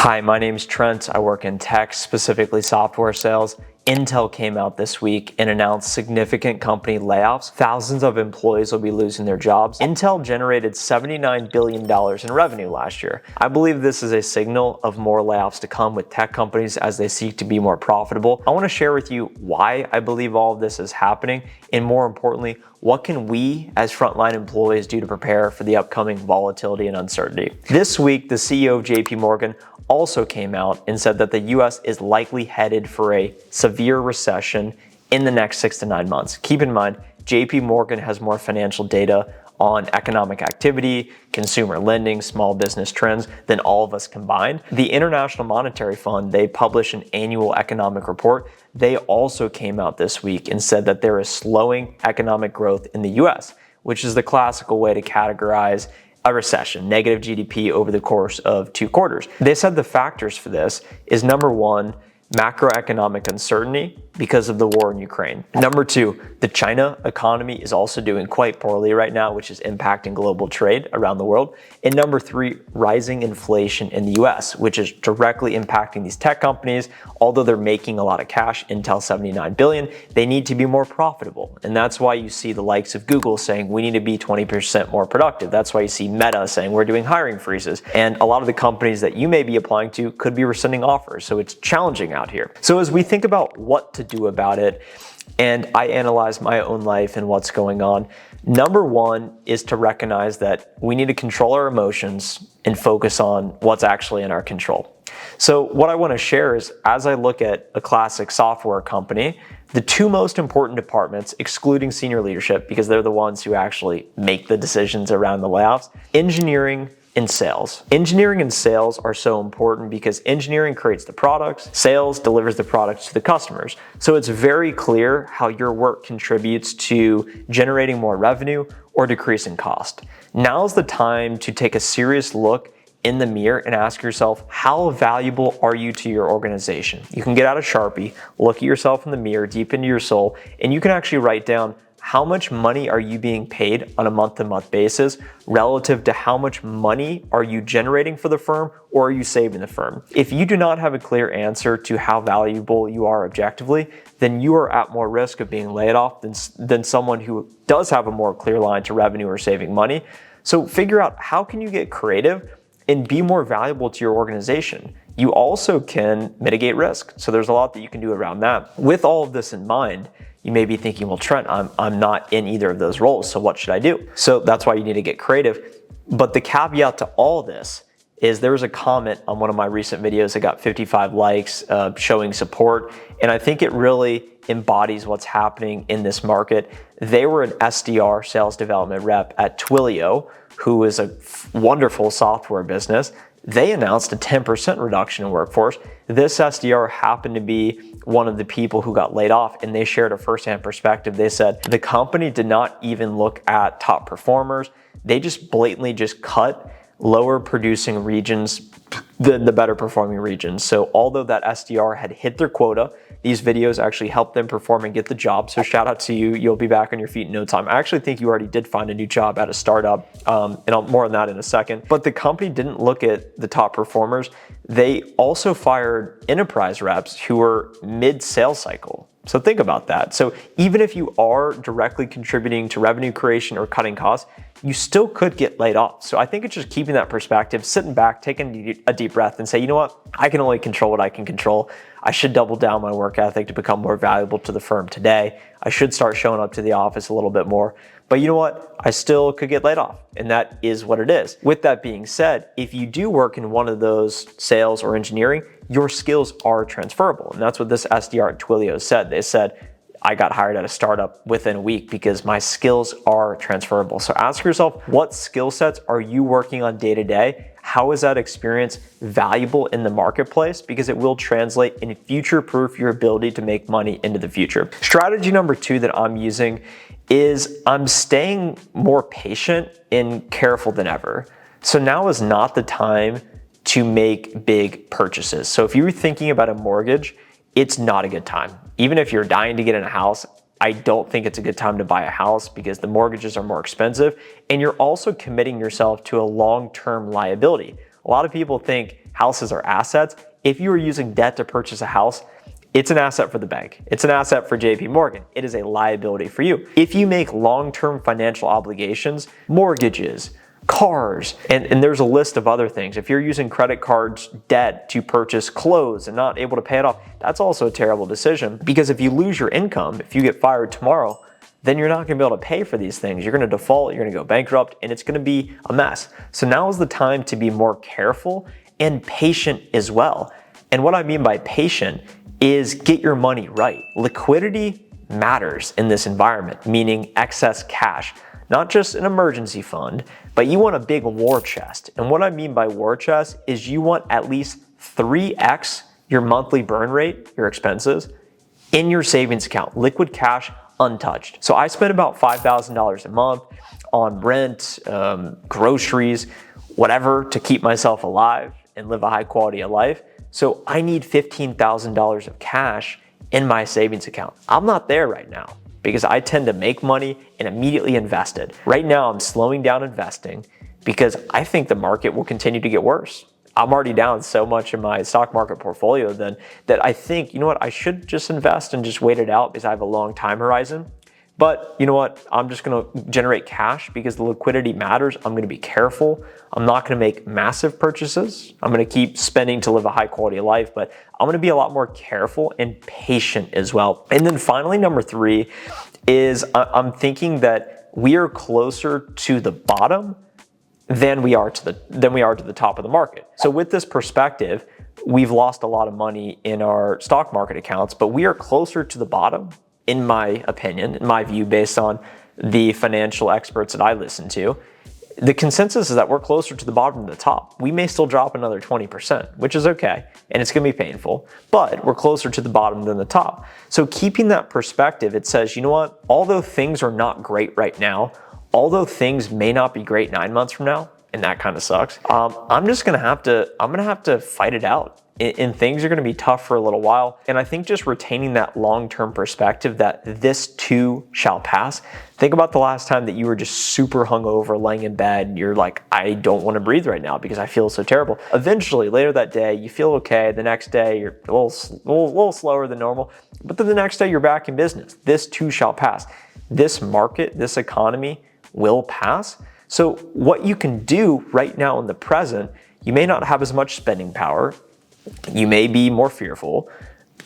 Hi, my name's Trent. I work in tech, specifically software sales. Intel came out this week and announced significant company layoffs. Thousands of employees will be losing their jobs. Intel generated $79 billion in revenue last year. I believe this is a signal of more layoffs to come with tech companies as they seek to be more profitable. I want to share with you why I believe all of this is happening, and more importantly, what can we as frontline employees do to prepare for the upcoming volatility and uncertainty? This week, the CEO of JP Morgan also came out and said that the US is likely headed for a severe recession in the next 6 to 9 months. Keep in mind, JP Morgan has more financial data on economic activity, consumer lending, small business trends than all of us combined. The International Monetary Fund, they publish an annual economic report. They also came out this week and said that there is slowing economic growth in the US, which is the classical way to categorize a recession, negative GDP over the course of 2 quarters. They said the factors for this is number 1, macroeconomic uncertainty because of the war in Ukraine. Number 2, the China economy is also doing quite poorly right now, which is impacting global trade around the world. And number 3, rising inflation in the US, which is directly impacting these tech companies. Although they're making a lot of cash, Intel $79 billion, they need to be more profitable. And that's why you see the likes of Google saying we need to be 20% more productive. That's why you see Meta saying we're doing hiring freezes. And a lot of the companies that you may be applying to could be rescinding offers. So it's challenging out here. So as we think about what to do about it, and I analyze my own life and what's going on, number 1 is to recognize that we need to control our emotions and focus on what's actually in our control. So what I want to share is, as I look at a classic software company, the 2 most important departments, excluding senior leadership, because they're the ones who actually make the decisions around the layoffs, engineering and sales. Engineering and sales are so important because engineering creates the products, sales delivers the products to the customers. So it's very clear how your work contributes to generating more revenue or decreasing cost. Now's the time to take a serious look in the mirror and ask yourself, how valuable are you to your organization? You can get out a Sharpie, look at yourself in the mirror, deep into your soul, and you can actually write down how much money are you being paid on a month-to-month basis relative to how much money are you generating for the firm or are you saving the firm? If you do not have a clear answer to how valuable you are objectively, then you are at more risk of being laid off than someone who does have a more clear line to revenue or saving money. So figure out how can you get creative and be more valuable to your organization. You also can mitigate risk. So there's a lot that you can do around that. With all of this in mind, you may be thinking, well, Trent, I'm not in either of those roles, so what should I do? So that's why you need to get creative. But the caveat to all this is there was a comment on one of my recent videos that got 55 likes showing support, and I think it really embodies what's happening in this market. They were an SDR, sales development rep, at Twilio, who is a wonderful software business. They announced a 10% reduction in workforce. This SDR happened to be one of the people who got laid off, and they shared a firsthand perspective. They said the company did not even look at top performers. They just blatantly cut lower producing regions than the better performing regions. So although that SDR had hit their quota, these videos actually helped them perform and get the job. So shout out to you. You'll be back on your feet in no time. I actually think you already did find a new job at a startup, and I'll more on that in a second. But the company didn't look at the top performers. They also fired enterprise reps who were mid-sales cycle. So think about that. So even if you are directly contributing to revenue creation or cutting costs, you still could get laid off. So I think it's just keeping that perspective, sitting back, taking a deep breath and say, you know what? I can only control what I can control. I should double down my work ethic to become more valuable to the firm today. I should start showing up to the office a little bit more. But you know what? I still could get laid off, and that is what it is. With that being said, if you do work in one of those sales or engineering, your skills are transferable. And that's what this SDR at Twilio said. They said, I got hired at a startup within a week because my skills are transferable. So ask yourself, what skill sets are you working on day to day? How is that experience valuable in the marketplace? Because it will translate and future-proof your ability to make money into the future. Strategy number 2 that I'm using is I'm staying more patient and careful than ever. So now is not the time to make big purchases. So if you were thinking about a mortgage, it's not a good time. Even if you're dying to get in a house, I don't think it's a good time to buy a house because the mortgages are more expensive and you're also committing yourself to a long-term liability. A lot of people think houses are assets. If you are using debt to purchase a house, it's an asset for the bank. It's an asset for JP Morgan. It is a liability for you. If you make long-term financial obligations, mortgages, cars, and there's a list of other things. If you're using credit cards debt to purchase clothes and not able to pay it off, that's also a terrible decision, because if you lose your income, if you get fired tomorrow, then you're not gonna be able to pay for these things. You're gonna default, you're gonna go bankrupt, and it's gonna be a mess. So now is the time to be more careful and patient as well. And what I mean by patient is get your money right. Liquidity matters in this environment, meaning excess cash, not just an emergency fund, but you want a big war chest. And what I mean by war chest is you want at least 3x your monthly burn rate, your expenses, in your savings account, liquid cash, untouched. So I spend about $5,000 a month on rent, groceries, whatever, to keep myself alive and live a high quality of life. So I need $15,000 of cash in my savings account. I'm not there right now because I tend to make money and immediately invest it. Right now, I'm slowing down investing because I think the market will continue to get worse. I'm already down so much in my stock market portfolio then that I think, you know what, I should just invest and just wait it out because I have a long time horizon. But you know what, I'm just gonna generate cash because the liquidity matters. I'm gonna be careful. I'm not gonna make massive purchases. I'm gonna keep spending to live a high quality of life, but I'm gonna be a lot more careful and patient as well. And then finally, number 3 is I'm thinking that we are closer to the bottom than we are to the top of the market. So with this perspective, we've lost a lot of money in our stock market accounts, but we are closer to the bottom, in my opinion, in my view, based on the financial experts that I listen to. The consensus is that we're closer to the bottom than the top. We may still drop another 20%, which is okay, and it's gonna be painful, but we're closer to the bottom than the top. So keeping that perspective, it says, you know what, although things are not great right now, although things may not be great 9 months from now, and that kind of sucks, I'm gonna have to fight it out. And things are gonna be tough for a little while. And I think just retaining that long-term perspective that this too shall pass. Think about the last time that you were just super hungover, laying in bed, and you're like, I don't wanna breathe right now because I feel so terrible. Eventually, later that day, you feel okay. The next day, you're a little slower than normal. But then the next day, you're back in business. This too shall pass. This market, this economy will pass. So what you can do right now in the present, you may not have as much spending power. You may be more fearful.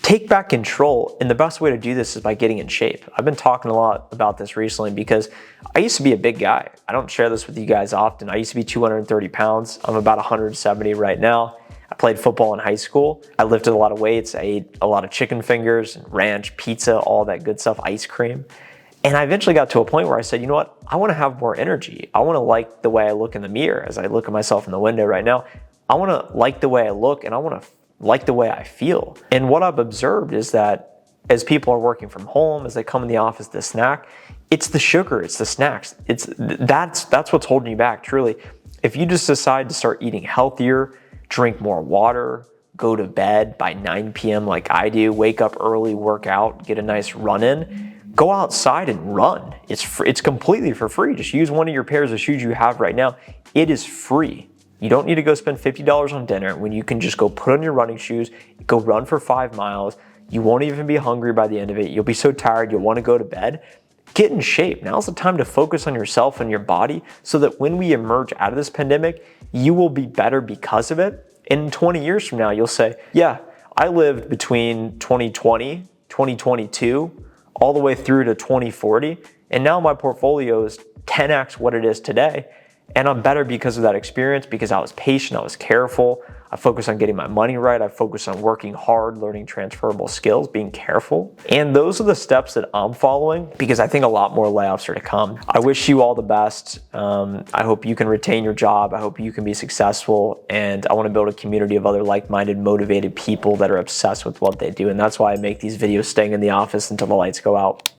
Take back control, and the best way to do this is by getting in shape. I've been talking a lot about this recently because I used to be a big guy. I don't share this with you guys often. I used to be 230 pounds. I'm about 170 right now. I played football in high school. I lifted a lot of weights. I ate a lot of chicken fingers, ranch, pizza, all that good stuff, ice cream. And I eventually got to a point where I said, you know what? I want to have more energy. I want to like the way I look in the mirror as I look at myself in the window right now. I want to like the way I look, and I want to like the way I feel. And what I've observed is that as people are working from home, as they come in the office to snack, it's the sugar, it's the snacks. That's what's holding you back, truly. If you just decide to start eating healthier, drink more water, go to bed by 9 p.m. like I do, wake up early, work out, get a nice run in, go outside and run. It's completely for free. Just use one of your pairs of shoes you have right now. It is free. You don't need to go spend $50 on dinner when you can just go put on your running shoes, go run for 5 miles. You won't even be hungry by the end of it. You'll be so tired, you'll want to go to bed. Get in shape. Now's the time to focus on yourself and your body so that when we emerge out of this pandemic, you will be better because of it. And in 20 years from now, you'll say, yeah, I lived between 2020, 2022, all the way through to 2040. And now my portfolio is 10x what it is today. And I'm better because of that experience, because I was patient, I was careful, I focused on getting my money right, I focused on working hard, learning transferable skills, being careful. And those are the steps that I'm following because I think a lot more layoffs are to come. I wish you all the best. I hope you can retain your job. I hope you can be successful. And I want to build a community of other like-minded, motivated people that are obsessed with what they do. And that's why I make these videos staying in the office until the lights go out.